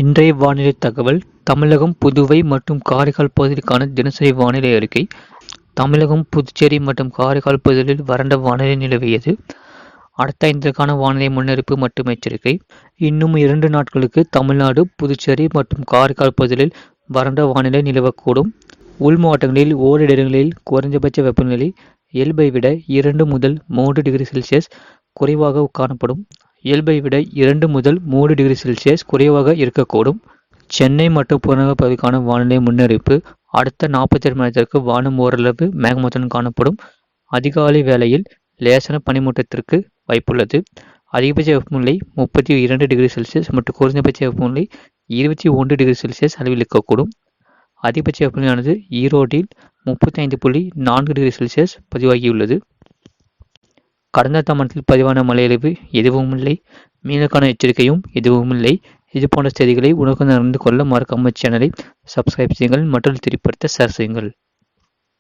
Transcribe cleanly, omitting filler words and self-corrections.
இன்றைய வானிலை தகவல். தமிழகம், புதுவை மற்றும் காரைக்கால் பகுதிகளுக்கான தினசரி வானிலை அறிக்கை. தமிழகம், புதுச்சேரி மற்றும் காரைக்கால் பகுதிகளில் வறண்ட வானிலை நிலவியது. அடுத்த 5 வானிலை முன்னறிவிப்பு மற்றும் எச்சரிக்கை. இன்னும் 2 நாட்களுக்கு தமிழ்நாடு, புதுச்சேரி மற்றும் காரைக்கால் பகுதிகளில் வறண்ட வானிலை நிலவக்கூடும். உள் மாவட்டங்களில் ஓரிரு இடங்களில் குறைந்தபட்ச வெப்பநிலை இயல்பை விட 2 முதல் 3 டிகிரி செல்சியஸ் குறைவாக காணப்படும். இயல்பை விட 2 முதல் 3 டிகிரி செல்சியஸ் குறைவாக இருக்கக்கூடும். சென்னை மற்றும் புறநகர் பகுதிக்கான வானிலை முன்னறிவிப்பு. அடுத்த 48 மணி நேரத்திற்கு வானம் ஓரளவு மேகமூட்டத்துடன் காணப்படும். அதிகாலை வேளையில் லேசான பனிமூட்டத்திற்கு வாய்ப்புள்ளது. அதிகபட்ச வெப்பநிலை 32 டிகிரி செல்சியஸ் மற்றும் குறைந்தபட்ச வெப்பநிலை 21 டிகிரி செல்சியஸ் அளவில் இருக்கக்கூடும். அதிகபட்ச வெப்பநிலையானது ஈரோட்டில் 35.4 டிகிரி செல்சியஸ் பதிவாகியுள்ளது. கடந்த தமிழகத்தில் பதிவான மழையளவு எதுவும் இல்லை. மீனக்கான எச்சரிக்கையும் எதுவும் இல்லை. இது போன்ற செய்திகளை உடனுக்குடன் அறிந்து கொள்ள மறக்காமல் சேனலை சப்ஸ்கிரைப் செய்யுங்கள் மற்றும் தெரியப்படுத்த ஷேர் செய்யுங்கள்.